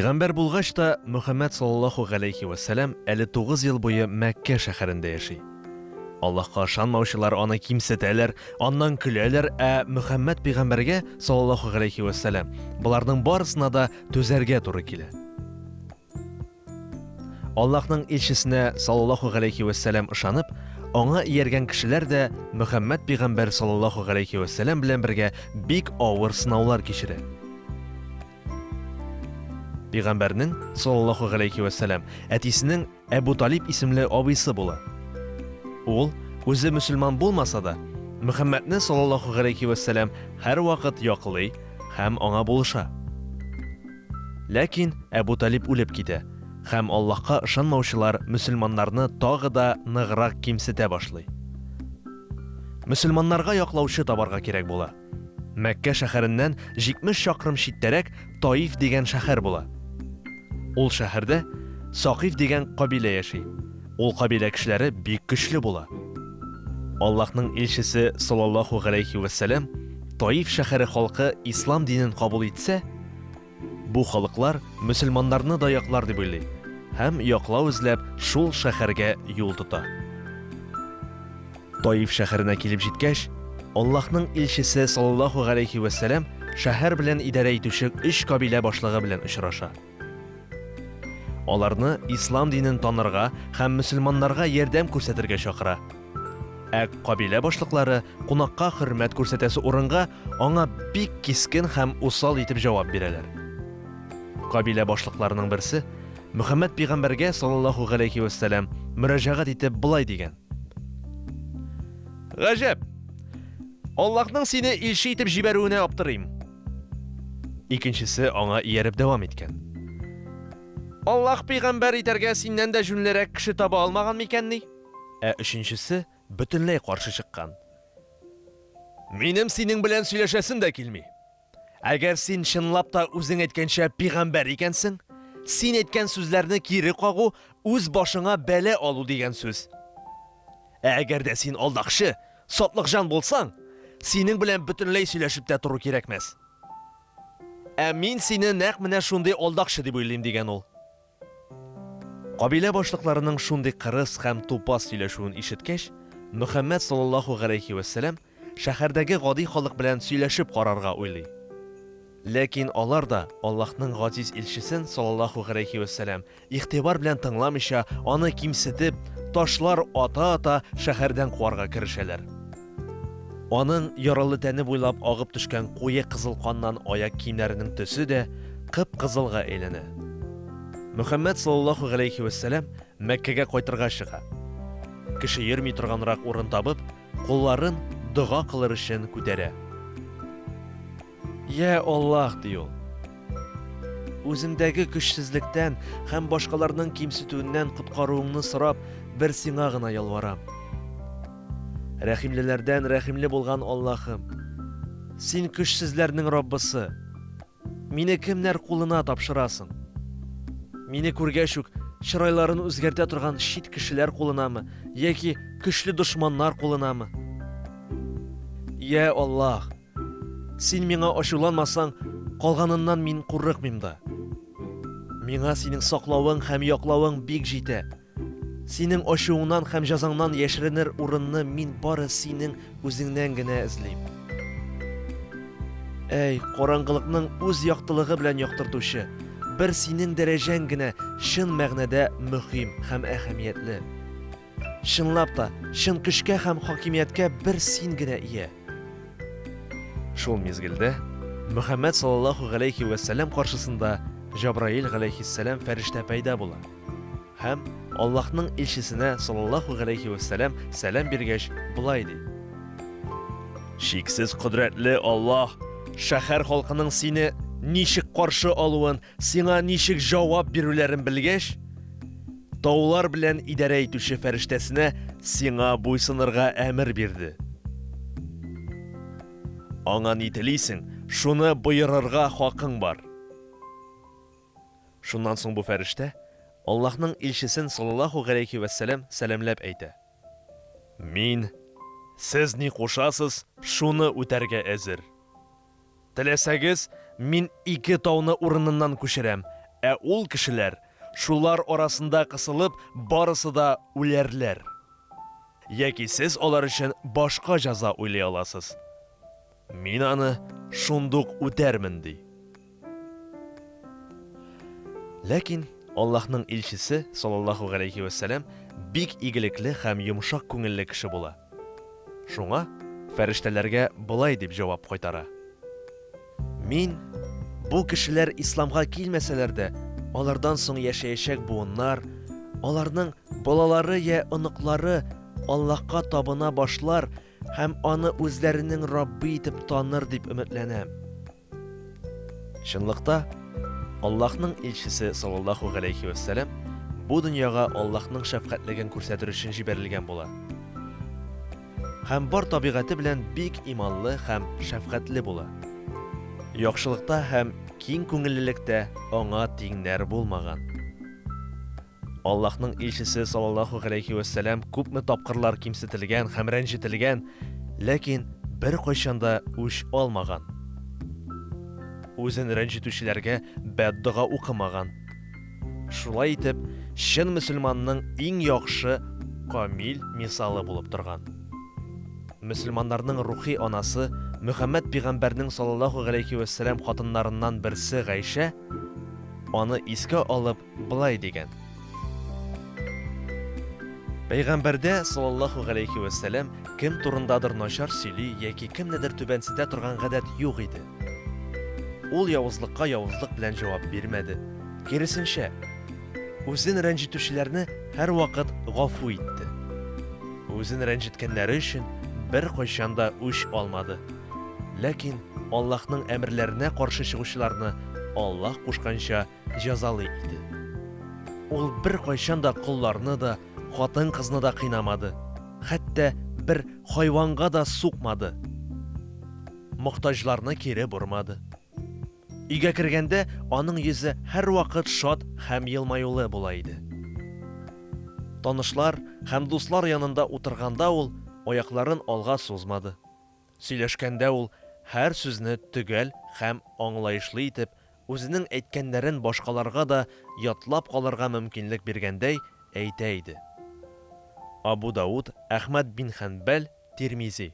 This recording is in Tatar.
Пәйгамбәр булгач та Мөхәммәд саллаллаху галейхи вассалам әле 9 ел буе Мәккә шәһәрендә яши. Аллаһка ышанмаучылар аны кимсетәләр, аннан көләләр, Мөхәммәд пәйгамбәргә саллаллаху галейхи вассалам буларның барысына да түзәргә туры килә. Аллаһның илчесенә саллаллаху галейхи вассалам ышанып, аңа ияргән кешеләр дә Мөхәммәд пәйгамбәр саллаллаху галейхи вассалам белән бергә бик авыр сынаулар кичерә. Пәйгамбәрнең саллаллаху галейхи вассалам әтисенең Әбу Талиб исемле абыйсы була. Ул үзе мөселман булмаса да, Мөхәммәдне саллаллаху галейхи вассалам һәр вакыт яклый һәм аңа булыша. Ләкин Әбу Талиб үлеп китә һәм Аллаһка ышанмаучылар мөселманнарны тагы да ныграк кимсетә башлый. Мөселманнарга яклаучы табарга кирәк була. Мәккә шәһәреннән 70 чакрым читтәрәк Таиф дигән шәһәр була. Ул шәһәрдә Сақиф дигән кабилә яши. Ул кабилә кешеләре бик көчле була. Аллаһның илчесе саллаллаху галейхи вассалам Таиф шәһәре халкы ислам динен кабул итсә, бу халыклар мөселманнарны да яклар дип уйлый һәм яклау эзләп шул шәһәргә юл тота. Таиф шәһәренә килеп җиткәч, Аллаһның илчесе саллаллаху галейхи вассалам шәһәр белән идарә итүче 3 кабилә башлыгы белән очраша. Аларны ислам динен танырга һәм мөселманнарга ярдәм күрсәтергә чакыра. Кабилә башлыклары кунакка хөрмәт күрсәтәсе урынга аңа бик кискен һәм усал итеп җавап бирәләр. Кабилә башлыкларының берсе Мөхәммәд пәйгамбәргә саллаллаху галейхи вассалам мөрәҗәгать итеп булай дигән: "Гаҗәп! Аллаһның сине илче итеп җибәрүенә аптырыйм." Икенчесе аңа ияреп дәвам иткән: "Аллаһ пәйгамбәр итәргә синнән дә җүнлерәк кеше таба алмаган микәнни?" Өченчесе бөтенләй каршы чыккан: "Минем синең белән сөйләшәсем дә килми. Әгәр син чынлап та үзең әйткәнчә пәйгамбәр икәнсең, син әйткән сүзләрне кире кагу үз башыңа бәлә алу дигән сүз. Әгәр дә син алдакчы, сатлыкҗан булсаң, синең белән бөтенләй сөйләшеп тә тору кирәкмәс. Мин сине нәкъ менә шундый алдакчы дип уйлыйм" дигән ул. Кабилә башлыкларының шундый кырыс һәм тупас сөйләшүен ишеткәч, Мөхәммәд саллаллаху галейхи вассалам шәһәрдәге гади халык белән сөйләшеп карарга уйлый. Ләкин алар да Аллаһның газиз илчесен саллаллаху галейхи вассалам игътибар белән тыңламыйча, аны кимсетеп, ташлар ата-ата шәһәрдән куарга керешәләр. Аның яралы тәне буйлап агып төшкән куе кызыл каннан аяк киемнәренең төсе дә кып-кызылга әйләнә. Мөхәммәд саллаллаху галейхи вассалам Мәккәгә кайтырга чыга. Кеше йөрми торганрак урын табып, кулларын дуга кылыр өчен күтәрә. "Я Аллаһ", ди ул. "Үземдәге көчсезлектән һәм башкаларның кимсетүеннән коткаруыңны сорап, бер сиңа гына ялварам. Рәхимлеләрдән рәхимле булган Аллаһым, син көчсезләрнең Раббысы. Мине кемнәр кулына тапшырасың? Мине күргәч үк чырайларын үзгәртә торган чит кешеләр кулынамы, яки көчле дошманнар кулынамы? Я Аллаһ, син миңа ачуланмасаң, калганыннан мин курыкмыйм да. Миңа синең саклавың һәм яклавың бик җитә. Синең ачуыңнан һәм җәзаңнан яшеренер урынны мин бары синең үзеңнән генә эзлим. Караңгылыкның үз яктылыгы белән яктыртучы, бер синең дәрәҗәң генә чын мәгънәдә мөһим һәм әһәмиятле. Чынлап та, чын көчкә һәм хакимияткә бер син генә ия." Шул мизгелдә Мөхәммәд саллаллаху галейхи вассалам каршысында Җабраил галейхиссалам фәрештә пәйда була һәм Аллаһның илчесенә саллаллаху галейхи вассалам сәлам биргәч булай ди: "Шиксез кодрәтле Аллаһ, шәһәр халкының сине ничек каршы алуын, сиңа ничек җавап бирүләрен белгәч, таулар белән идарә итүче фәрештәсенә сиңа буйсынырга әмер бирде. Аңа ни телисең, шуны боерырга хакың бар." Шуннан соң бу фәрештә Аллаһның илчесен саллаллаху галейхи вассалам сәламләп әйтә: "Мин, сез ни кушасыз, шуны үтәргә әзер. Теләсәгез, мин 2 тауны урыныннан күчерәм, Ә ул кешеләр шулар арасында кысылып барысы да үләрләр. Яки сез алар өчен башка җәза уйлый аласыз. Мин аны шундук үтәрмен ди. Ләкин Аллаһның илчесе саллаллаху галейхи ва саллям бик игелекле һәм йомшак күңелле кеше була. Шуңа фәрештәләргә болай дип җавап кайтара. Мин бу кешеләр исламга килмәсәләр дә, алардан соң яшәячәк буыннар, аларның балалары я оныклары Аллаһка табына башлар һәм аны үзләренең Раббы итеп таныр дип өметләнәм. Чынлыкта Аллаһның илчесе саллаллаху галейхи ва саллям бу дөньяга Аллаһның шәфкатьлеген күрсәтер өчен җибәрелгән була. Һәм бар табигаты белән бик иманлы һәм шәфкатьле була. Яхшылыкта һәм киң күңеллелектә аңа тиңнәр булмаган. Аллаһның илчесе саллаллаху галейхи ва саллям күпме тапкырлар кимсетелгән һәм рәнҗетелгән, ләкин бер кайчанда үч алмаган. Үзен рәнҗетүчеләргә бәддога укымаган. Шулай итеп, чын мөселманның иң яхшы камил мисалы булып торган. Мөселманнарның рухи анасы Мөхәммәд пәйгамбәрнең саллаллаху галейхи ва саллям хатыннарыннан берсе Гайша аны искә алып былай дигән. Пәйгамбәрдә саллаллаху галейхи ва саллям кем турындадыр начар сөйли яки кемнедер түбәнсетә торган гадәт юк иде. Ул явызлыкка явызлык белән җавап бирмәде. Киресенчә, үзен рәнҗетүчеләрне һәр вакыт гафу итте. Үзен рәнҗеткәннәре өчен бер кайчан да үч алмады. Ләкин Аллаһның әмерләренә каршы чыгучыларны Аллаһ кушканча җәзалый иде. Ул бер кайчан да кулларны да, хатын-кызны да кыйнамады. Хәтта бер хайванга да сукмады. Мохтаҗларны кире бормады. Өйгә кергәндә аның йөзе һәр вакыт шат һәм елмаюлы була иде. Танышлар һәм дуслар янында утырганда ул аякларын алга сузмады. Сөйләшкәндә ул һәр сүзне төгәл һәм аңлаешлы итеп, үзенең әйткәннәрен башкаларга да ятлап калырга мөмкинлек биргәндәй әйтә иде. Абу Дауд, Әхмәд бин Ханбәл, Тирмизи.